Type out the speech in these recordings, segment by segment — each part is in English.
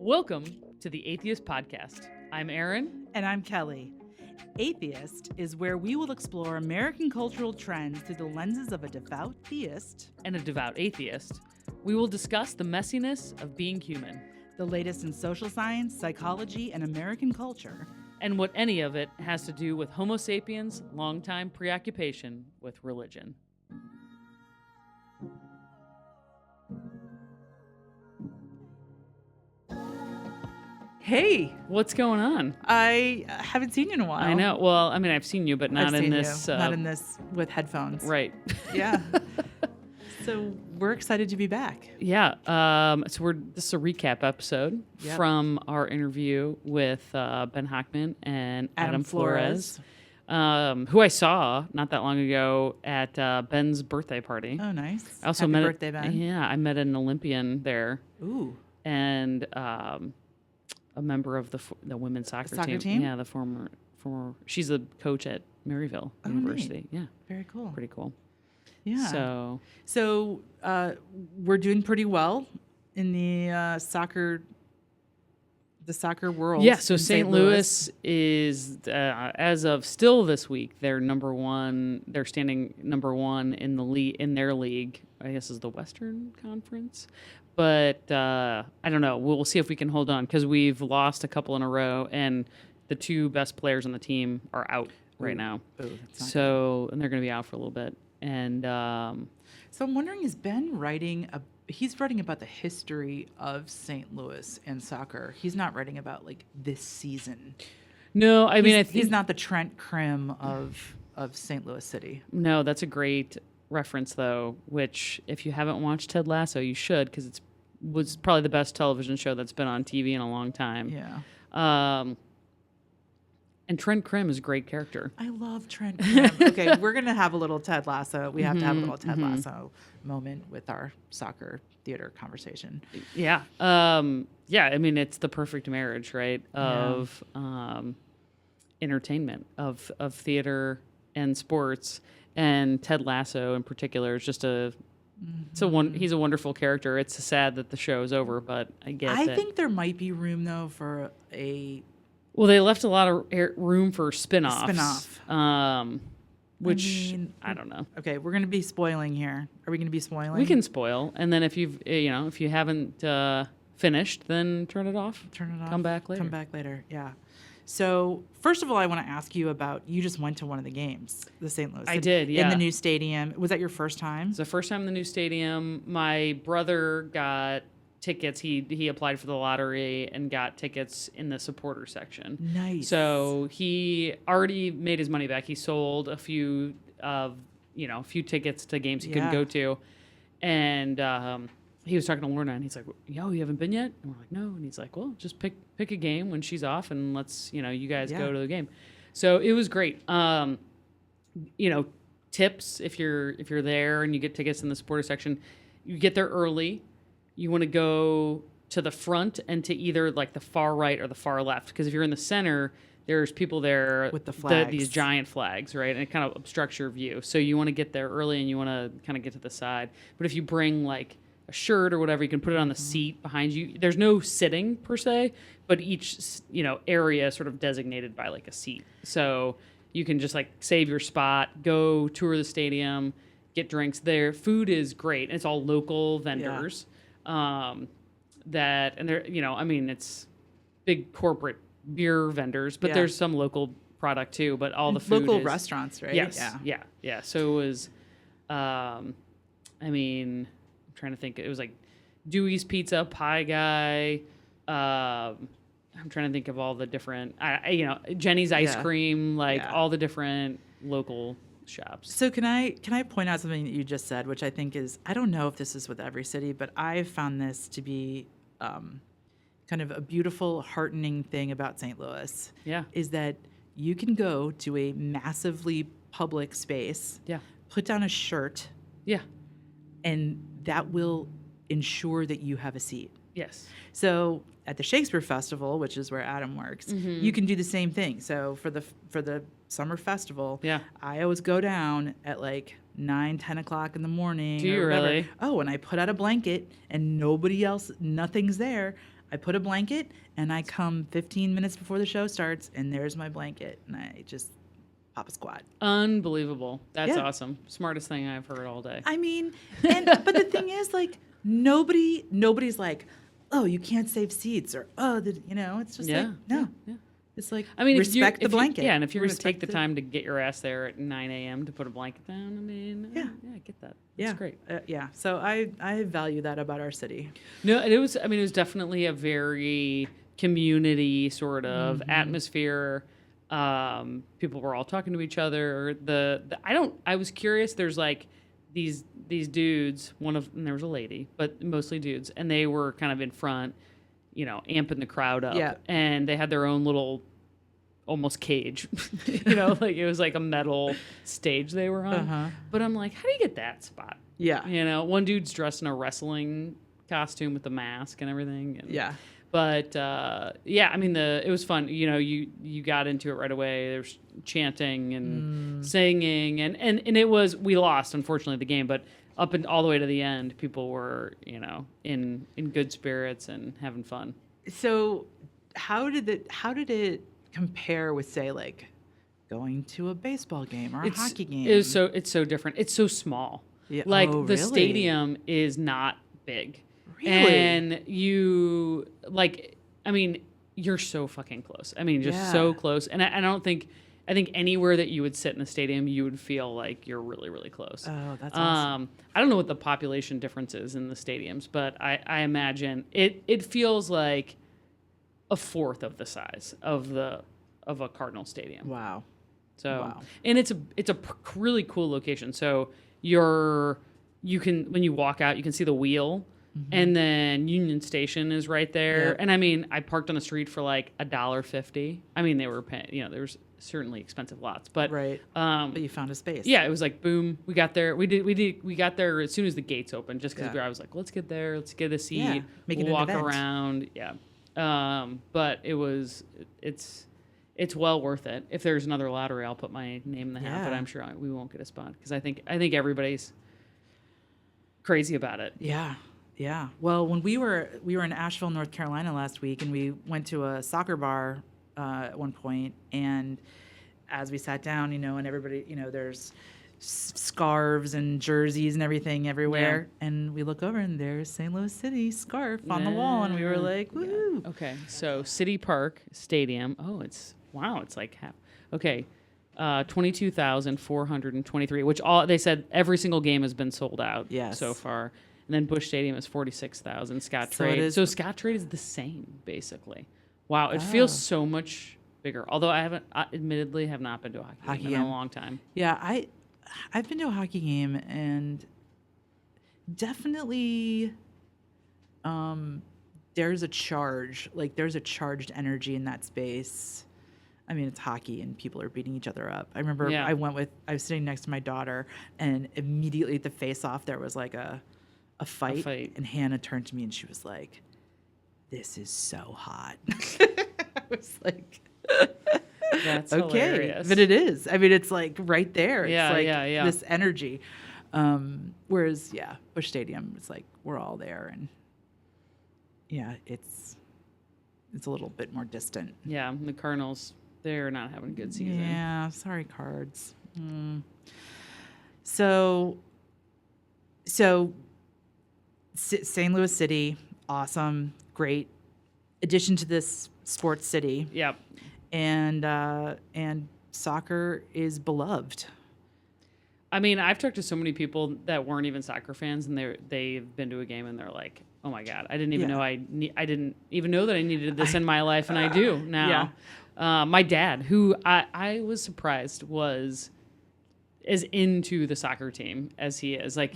Welcome to the Atheist Podcast. I'm Erin. And I'm Kelley. Atheist is where we will explore American cultural trends through the lenses of a devout theist And a devout atheist. We will discuss the messiness of being human. The latest in social science, psychology, and American culture. And what any of it has to do with Homo sapiens' longtime preoccupation with religion. Hey, What's going on? I haven't seen you in a while. I know. Well, I mean, I've seen you, but not I've in seen this. you. Not in this with headphones. Right. Yeah. So we're excited to be back. Yeah. This is a recap episode from our interview with Ben Hochman and Adam Flores. Who I saw not that long ago at Ben's birthday party. Oh, nice. I also Happy met birthday, Ben. Yeah, I met an Olympian there. Ooh. And a member of the women's soccer team. Yeah, the former. She's a coach at Maryville University. Neat. Yeah, very cool. Pretty cool. Yeah. So we're doing pretty well in the soccer world. Yeah. So St. Louis is, as of still this week, they're number one. They're standing number one in the in their league. I guess is the Western Conference. But I don't know. We'll see if we can hold on because we've lost a couple in a row, and the two best players on the team are out right now. And they're going to be out for a little bit. And so I'm wondering, is Ben writing he's writing about the history of St. Louis and soccer. He's not writing about like this season. No, I mean, he's not the Trent Krim of St. Louis City. No, that's a great reference though, which if you haven't watched Ted Lasso, you should, because it was probably the best television show that's been on TV in a long time. Yeah. And Trent Krim is a great character. I love Trent Krim. Okay, we're going to have a little Ted Lasso. We have to have a little Ted Lasso moment with our soccer theater conversation. Yeah. I mean, it's the perfect marriage, right? Of entertainment, of theater and sports. And Ted Lasso in particular is just he's a wonderful character. It's sad that the show is over, but I think there might be room though for well, they left a lot of room for spin-offs. Which I don't know. Okay, we're going to be spoiling here. Are we going to be spoiling? We can spoil, and then if you haven't finished, then turn it off. Come back later. Yeah. So first of all, I want to ask you about. You just went to one of the games, the St. Louis. I did. Yeah. In the new stadium. Was that your first time? It's the first time in the new stadium. My brother got tickets. He applied for the lottery and got tickets in the supporter section. Nice. So he already made his money back. He sold a few tickets to games he couldn't go to, and he was talking to Lorna, and he's like, "Yo, you haven't been yet?" And we're like, "No." And he's like, "Well, just pick a game when she's off, and let's you guys go to the game." So it was great. Tips if you're there and you get tickets in the supporter section, you get there early. You want to go to the front and to either like the far right or the far left, because if you're in the center, there's people there with the flags, these giant flags, right? And it kind of obstructs your view. So you want to get there early and you want to kind of get to the side. But if you bring like a shirt or whatever, you can put it on the seat behind you. There's no sitting per se, but each area is sort of designated by like a seat. So you can just like save your spot, go tour the stadium, get drinks there. Food is great, and it's all local vendors. It's big corporate beer vendors, but there's some local product too. But all the food local restaurants, right? Yes, yeah. So it was, I'm trying to think. It was like Dewey's Pizza, Pie Guy. I'm trying to think of all the different, Jenny's Ice Cream, all the different local shops. So can I point out something that you just said, which I think is, I don't know if this is with every city, but I've found this to be kind of a beautiful, heartening thing about St. Louis. Yeah. Is that you can go to a massively public space, put down a shirt, and that will ensure that you have a seat. Yes. So at the Shakespeare Festival, which is where Adam works, you can do the same thing. So for the summer festival, I always go down at like 9, 10 o'clock in the morning. Do you really? Oh, and I put out a blanket and nothing's there. I put a blanket, and I come 15 minutes before the show starts, and there's my blanket, and I just pop a squat. Unbelievable. That's awesome. Smartest thing I've heard all day. I mean, but the thing is, like, nobody's like, oh, you can't save seats, or it's just like, no. Yeah. It's like, I mean, respect the blanket. And if you're going to take the time to get your ass there at 9 a.m. to put a blanket down, I mean, I get that. That's great. So I value that about our city. No, it was definitely a very community sort of atmosphere. People were all talking to each other. I was curious. There's like these dudes. And there was a lady, but mostly dudes, and they were kind of in front, amping the crowd up. Yeah. And they had their own little, almost cage, like it was like a metal stage they were on. Uh-huh. But I'm like, how do you get that spot? Yeah. One dude's dressed in a wrestling costume with the mask and everything. And, but I mean, it was fun. You got into it right away. There's chanting and singing, and it was, we lost, unfortunately, the game, but up and all the way to the end, people were, in good spirits and having fun. So how did it compare with, say, like going to a baseball game or a hockey game? It's so different. It's so small. Yeah. Like the stadium is not big. Really? And you, like, I mean, you're so fucking close. I mean, just so close. And I think anywhere that you would sit in a stadium, you would feel like you're really, really close. Oh, that's awesome. I don't know what the population difference is in the stadiums, but I imagine it feels like a fourth of the size of a Cardinal stadium. Wow. And it's a really cool location. So you can, when you walk out, you can see the wheel. Mm-hmm. And then Union Station is right there. Yep. And I mean, I parked on the street for like $1.50. I mean, they were paying, there was certainly expensive lots, but right. But you found a space. Yeah, it was like boom. We got there. We got there as soon as the gates opened, just because I was like, let's get there. Let's get a seat. Make it walk an event. Around. Yeah. But it's well worth it. If there's another lottery, I'll put my name in the hat. But I'm sure we won't get a spot because I think everybody's crazy about it. Yeah. Yeah. Well, when we were in Asheville, North Carolina last week, and we went to a soccer bar at one point, and as we sat down, and everybody, there's scarves and jerseys and everything everywhere, and we look over and there's St. Louis City scarf on the wall, and we were like, woo. Yeah. Okay. So City Park Stadium. Oh, it's like half. Okay. 22,423, which they said every single game has been sold out so far. And then Busch Stadium is 46,000. Scottrade. So Scottrade is the same, basically. Wow, it feels so much bigger. Although I admittedly have not been to a hockey game in a long time. Yeah, I've been to a hockey game, and definitely there's a charge. Like, there's a charged energy in that space. I mean, it's hockey, and people are beating each other up. I remember I was sitting next to my daughter, and immediately at the face-off, there was like a fight, and Hannah turned to me and she was like, "This is so hot." I was like, "That's okay, hilarious." But it is. I mean, it's like right there. It's like this energy. Whereas, Busch Stadium, it's like we're all there, and it's a little bit more distant. Yeah, the Cardinals, they're not having a good season. Yeah, sorry, Cards. So. St. Louis City, awesome, great addition to this sports city. Yep. And soccer is beloved. I mean, I've talked to so many people that weren't even soccer fans, and they've been to a game and they're like, "Oh my God, I didn't even know I didn't even know that I needed this in my life, and I do now." Yeah. My dad, who I was surprised was as into the soccer team as he is, like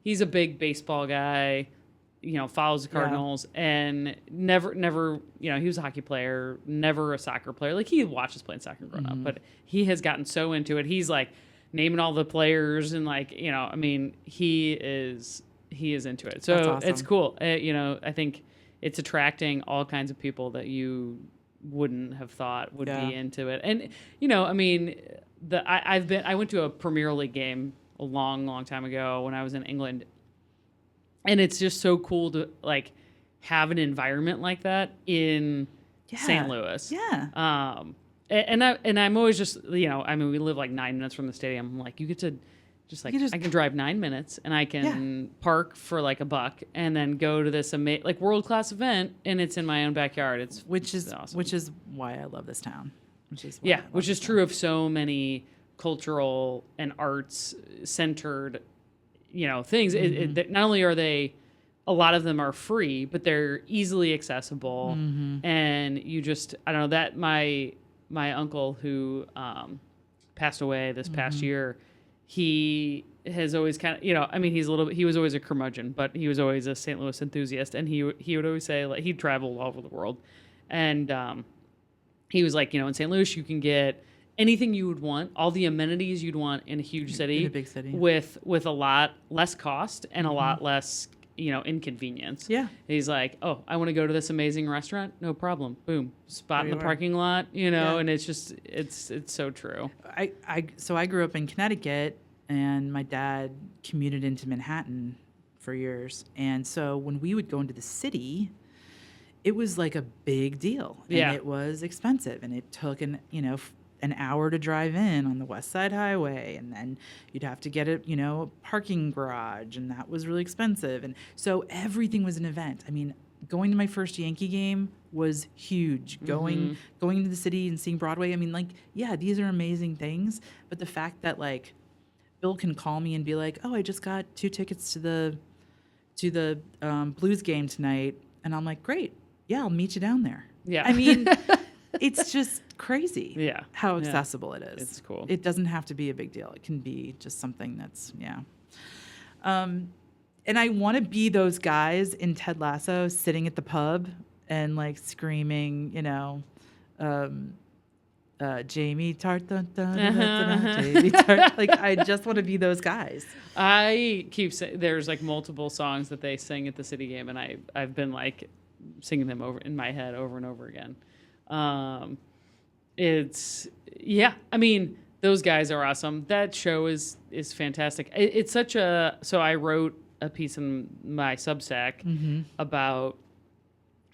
he's a big baseball guy, follows the Cardinals, and never, he was a hockey player, never a soccer player. Like, he watches playing soccer growing up, but he has gotten so into it. He's like naming all the players and I mean, he is into it. So awesome. It's cool. I think it's attracting all kinds of people that you wouldn't have thought would be into it. And, I mean, I went to a Premier League game a long, long time ago when I was in England, and it's just so cool to have an environment like that in St. Louis. Yeah. And I'm always just, we live like 9 minutes from the stadium. I'm like, you get to just like, I can drive 9 minutes and I can park for like $1 and then go to this world-class event, and it's in my own backyard. Which is awesome. Which is why I love this town. Which is true of so many cultural and arts centered, things. Not only are they, a lot of them are free, but they're easily accessible. And you just, I don't know, that my uncle who passed away this past year, he has always kind of, he was always a curmudgeon, but he was always a St. Louis enthusiast. And he would always say, like, he'd traveled all over the world. And he was like, in St. Louis, you can get anything you would want, all the amenities you'd want in a huge city, in a big city, with a lot less cost and a lot less, inconvenience. Yeah. He's like, oh, I want to go to this amazing restaurant. No problem. Boom. Spot in the parking lot, and it's just, it's so true. So I grew up in Connecticut, and my dad commuted into Manhattan for years. And so when we would go into the city, it was like a big deal. And it was expensive. And it took an hour to drive in on the West Side Highway, and then you'd have to get a parking garage, and that was really expensive. And so everything was an event. I mean, going to my first Yankee game was huge. Going to the city and seeing Broadway. I mean, these are amazing things. But the fact that Bill can call me and be like, "Oh, I just got 2 tickets to the Blues game tonight," and I'm like, "Great, yeah, I'll meet you down there." Yeah, I mean. It's just crazy how accessible it is. It's cool. It doesn't have to be a big deal. It can be just something that's, and I want to be those guys in Ted Lasso sitting at the pub and screaming, Jamie Tart, Jamie Tart. I just want to be those guys. I keep saying there's multiple songs that they sing at the city game, and I've been singing them over in my head over and over again. Those guys are awesome. That show is fantastic. It's such a, so I wrote a piece in my Substack about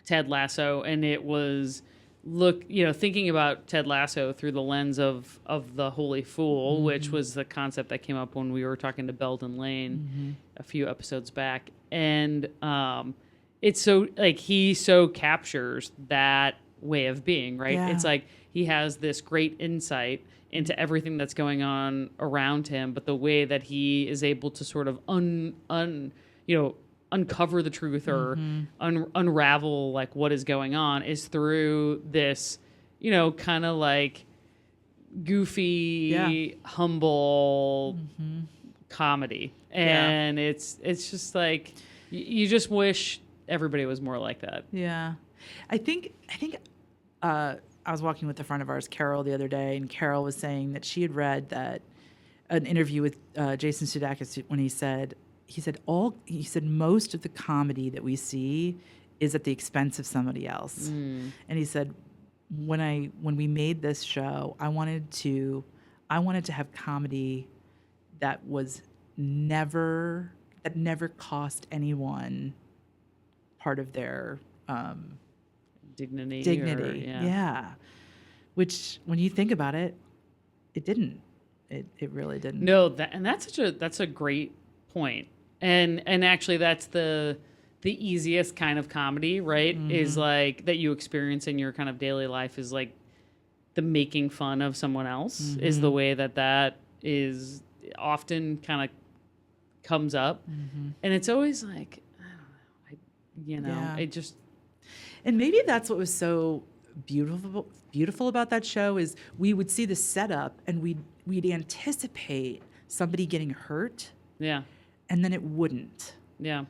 Ted Lasso, and it was thinking about Ted Lasso through the lens of the Holy Fool, which was the concept that came up when we were talking to Belden Lane a few episodes back. And, it's so he so captures that way of being, right? It's he has this great insight into everything that's going on around him, but the way that he is able to sort of uncover the truth or unravel what is going on is through this, kind of goofy, humble comedy. And it's just you just wish everybody was more like that. Yeah. I think I was walking with a friend of ours, Carol, the other day, and Carol was saying that she had read that an interview with Jason Sudeikis when he said most of the comedy that we see is at the expense of somebody else. And he said when we made this show, I wanted to have comedy that never cost anyone part of their dignity. Yeah. Which, when you think about it, it didn't. It really didn't. No, that's a great point. And actually, that's the easiest kind of comedy, right? Is that you experience in your kind of daily life is the making fun of someone else is the way that is often kind of comes up, and it's always it just. And maybe that's what was so beautiful about that show is we would see the setup and we'd anticipate somebody getting hurt. Yeah. And then it wouldn't. Yeah.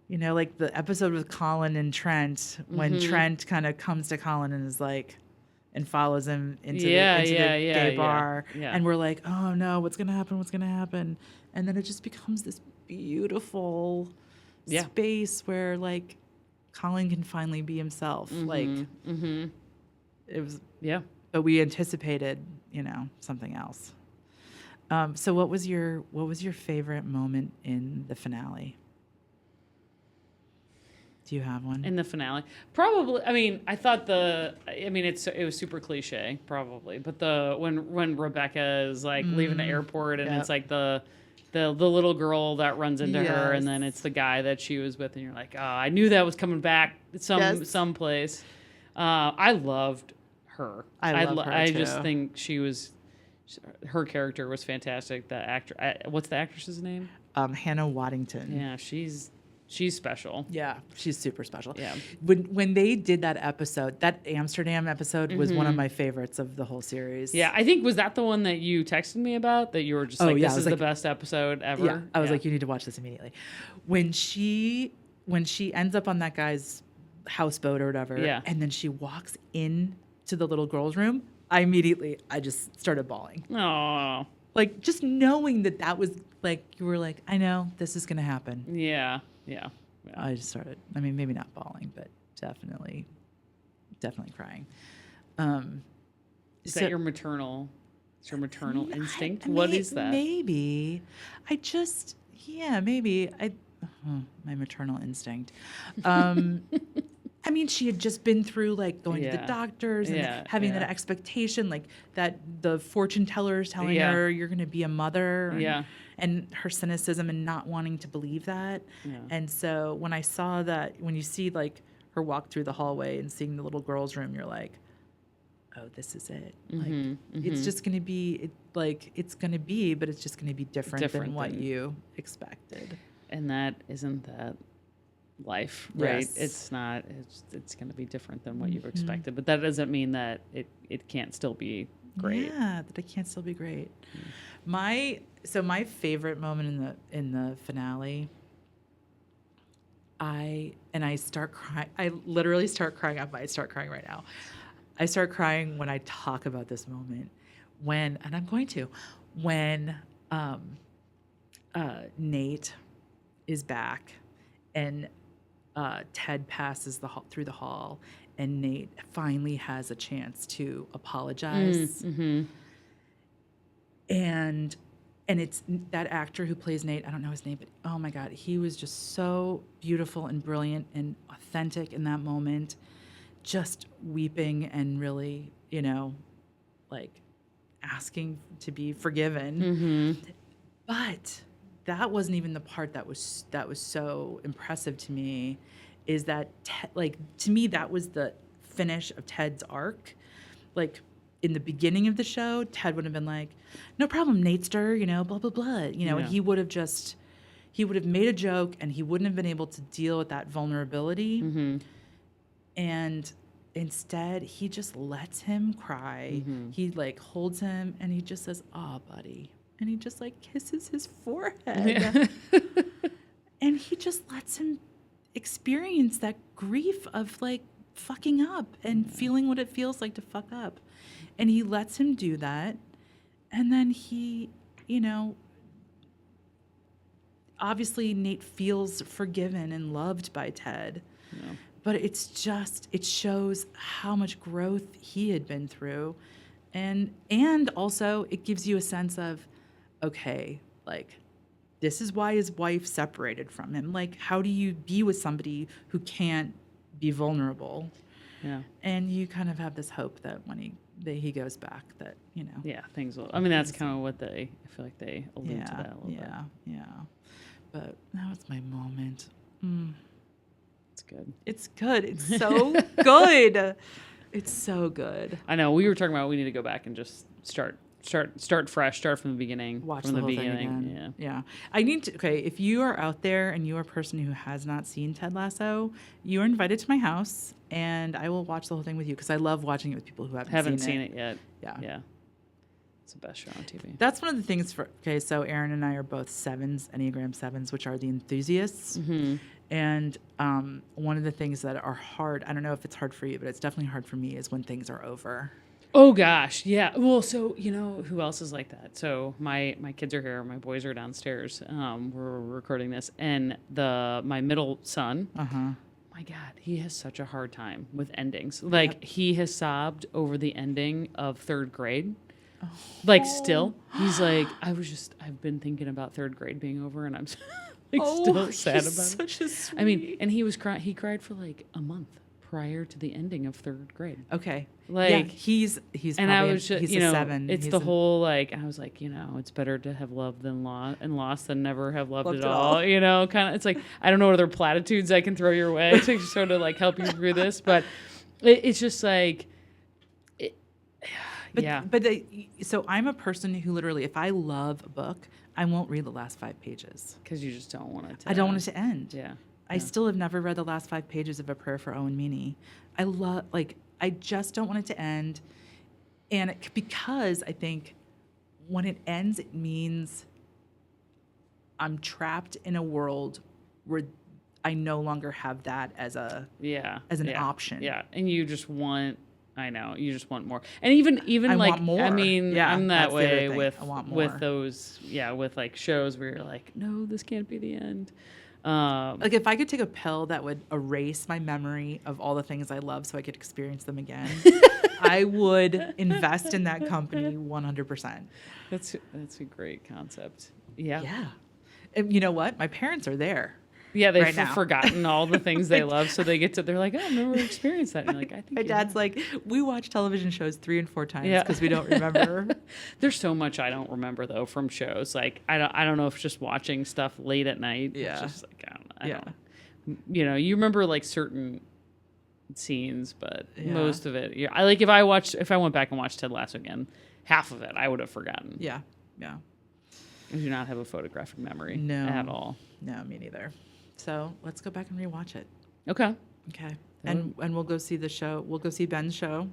The episode with Colin and Trent, when Trent kind of comes to Colin and is and follows him into the gay bar. Yeah. And we're like, oh no, what's going to happen? And then it just becomes this beautiful space where Colin can finally be himself. It was, but we anticipated, something else. So what was your favorite moment in the finale? Do you have one? In the finale, probably. I mean, I thought it was super cliche, probably. But when Rebecca is like leaving the airport and it's like the little girl that runs into her, and then it's the guy that she was with, and you're like, oh, I knew that was coming back someplace. I loved her. I love her too. just think her character was fantastic. The actor, what's the actress's name? Hannah Waddington. Yeah, she's special. Yeah, she's super special. Yeah. When they did that episode, that Amsterdam episode was one of my favorites of the whole series. Yeah, I think, was that the one that you texted me about, that you were just this is the best episode ever? Yeah, I was like, you need to watch this immediately. When she ends up on that guy's houseboat or whatever, and then she walks in to the little girl's room, I just started bawling. Oh. Like, just knowing that was, like, you were like, I know, this is going to happen. Yeah. I just started, I mean, maybe not bawling, but definitely crying. Is that your maternal instinct? What is that? Maybe. Maybe. My maternal instinct. I mean, she had just been through, like, going to the doctors and having that expectation, like, that the fortune teller is telling her you're going to be a mother. And her cynicism and not wanting to believe that. Yeah. And so when I saw that, when you see, like, her walk through the hallway and seeing the little girl's room, you're like, oh, this is it. Like, it's just going to be, it's going to be, but it's just going to be different than what you expected. And that isn't that life, right? Yes. It's not. It's going to be different than what you've expected, but that doesn't mean that it can't still be great. Yeah, that it can't still be great. My favorite moment in the finale, I start crying. I literally start crying. I start crying right now. I start crying when I talk about this moment. When Nate is back, and Ted passes through the hall, and Nate finally has a chance to apologize. And it's that actor who plays Nate, I don't know his name, but oh my God, he was just so beautiful and brilliant and authentic in that moment, just weeping and really, like, asking to be forgiven. But that wasn't even the part that was so impressive to me, is that, to me, that was the finish of Ted's arc. Like, in the beginning of the show, Ted would have been like, no problem, Natester, blah, blah, blah. And he would have made a joke, and he wouldn't have been able to deal with that vulnerability. And instead, he just lets him cry. He, like, holds him, and he just says, "Oh, buddy." And he just, like, kisses his forehead. And he just lets him experience that grief of, like, fucking up and feeling what it feels like to fuck up. And he lets him do that. And then he, obviously Nate feels forgiven and loved by Ted. Yeah. But it shows how much growth he had been through. And also it gives you a sense of, okay, like, this is why his wife separated from him. Like, how do you be with somebody who can't be vulnerable? Yeah. And you kind of have this hope that when he goes back, that, Yeah, things will. I mean, that's kind of what I feel like they allude to that a little bit. Yeah. But that was my moment. It's good. It's good. It's so good. It's so good. I know. We were talking about we need to go back and just start fresh, start from the beginning. Watch from the the whole beginning. thing again. Yeah. I need to, okay, if you are out there and you are a person who has not seen Ted Lasso, you are invited to my house, and I will watch the whole thing with you, because I love watching it with people who haven't seen it yet. Yeah. It's the best show on TV. That's one of the things so Erin and I are both 7s, Enneagram 7s, which are the enthusiasts. And one of the things that are hard, I don't know if it's hard for you, but it's definitely hard for me, is when things are over. Oh gosh, yeah. Well, so who else is like that? So my kids are here. My boys are downstairs. We're recording this, and my middle son. My God, he has such a hard time with endings. Like, he has sobbed over the ending of 3rd grade. Like, still, he's like, I've been thinking about 3rd grade being over, and like still sad about it. Such a sweet. I mean, and he cried for like a month prior to the ending of third grade. Okay. Like, yeah, he's and I probably was just, he's you know, a 7. it's He's the whole like, I was like, you know, it's better to have loved than lost than never have loved Loved at at all. all. You know, kind of, it's like, I don't know what other platitudes I can throw your way to sort of like help you through this, but it's just like, yeah. But so I'm a person who literally, if I love a book, I won't read the last 5 pages. Because you just don't want it to I don't want it to end. Yeah. I still have never read the last 5 pages of A Prayer for Owen Meany. I just don't want it to end. And because I think when it ends, it means I'm trapped in a world where I no longer have that as an option. Yeah. And you just want, I know, you just want more. And even I like, want more. I mean, Yeah, I'm that that's the other way thing. with I want more. with those, with like shows where you're like, no, this can't be the end. Like if I could take a pill that would erase my memory of all the things I love so I could experience them again, I would invest in that company 100%. That's a great concept. Yeah. Yeah. And you know what? My parents are there. Yeah, they've right now. forgotten all the things they love, so they get to, they're like, oh, I've never experienced that. And you're like, I think My you dad's have. like, we watch television shows 3 and 4 times Yeah. because we don't remember. There's so much I don't remember though from shows. Like I don't know if it's just watching stuff late at night. Yeah. It's just like I don't. You know, you remember like certain scenes, but most of it. Yeah. I like if I went back and watched Ted Lasso again, half of it I would have forgotten. Yeah. Yeah. I do not have a photographic memory at all. No, me neither. So let's go back and rewatch it. Okay. Okay. And we'll go see the show. We'll go see Ben's show.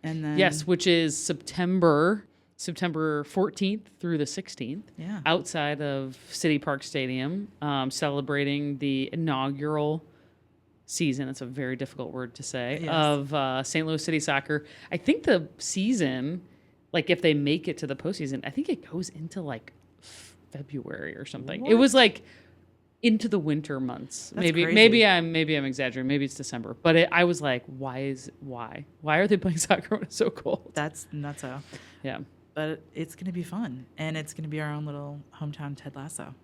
And then Yes, which is September 14th through the 16th. Yeah. Outside of City Park Stadium, celebrating the inaugural season. It's a very difficult word to say. Yes. Of St. Louis City Soccer. I think the season, like if they make it to the postseason, I think it goes into like February or something. What? It was like into the winter months. That's crazy. Maybe I'm exaggerating. Maybe it's December. But I was like, why are they playing soccer when it's so cold? That's nutso. Yeah. But it's going to be fun. And it's going to be our own little hometown Ted Lasso.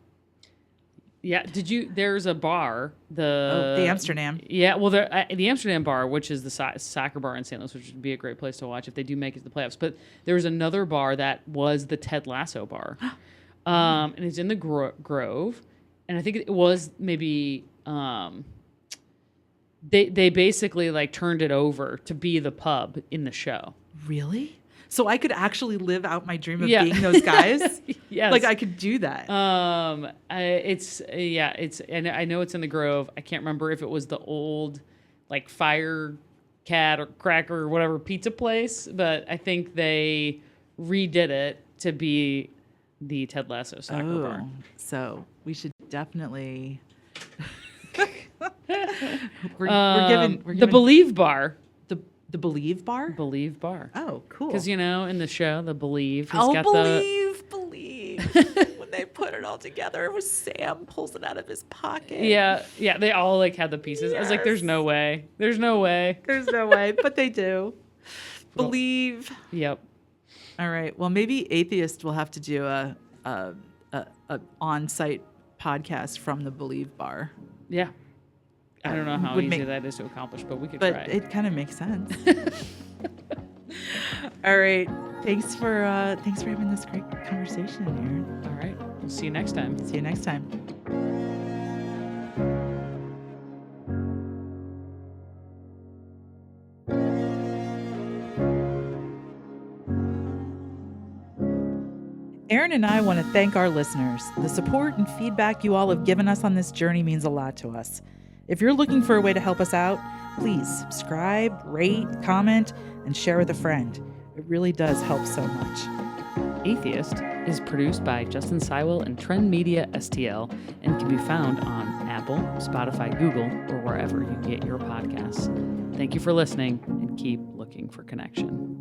Yeah. There's a bar, the Amsterdam. Yeah. Well, the Amsterdam bar, which is the soccer bar in St. Louis, which would be a great place to watch if they do make it to the playoffs. But there's another bar that was the Ted Lasso bar. And it's in the Grove. And I think it was maybe they basically like turned it over to be the pub in the show. Really? So I could actually live out my dream of being those guys? Yes. Like I could do that. And I know it's in the Grove. I can't remember if it was the old like Fire Cat or Cracker or whatever pizza place, but I think they redid it to be the Ted Lasso soccer bar. So we should definitely we're giving the Believe bar. The Believe bar? Believe bar. Oh, cool. Because in the show, the Believe. Believe. When they put it all together, it was Sam pulls it out of his pocket. Yeah. They all like had the pieces. I was like, there's no way. There's no way. There's no way, but they do. Believe. Yep. All right. Well, maybe Atheist will have to do a on-site podcast from the Believe bar. Yeah. I don't know how Would easy make- that is to accomplish, but we could But try. it kind of makes sense. All right. Thanks for having this great conversation, Erin. All right. We'll see you next time. See you next time. Erin and I want to thank our listeners. The support and feedback you all have given us on this journey means a lot to us. If you're looking for a way to help us out, please subscribe, rate, comment, and share with a friend. It really does help so much. Atheist is produced by Justin Seiwell and Trend Media STL and can be found on Apple, Spotify, Google, or wherever you get your podcasts. Thank you for listening and keep looking for connection.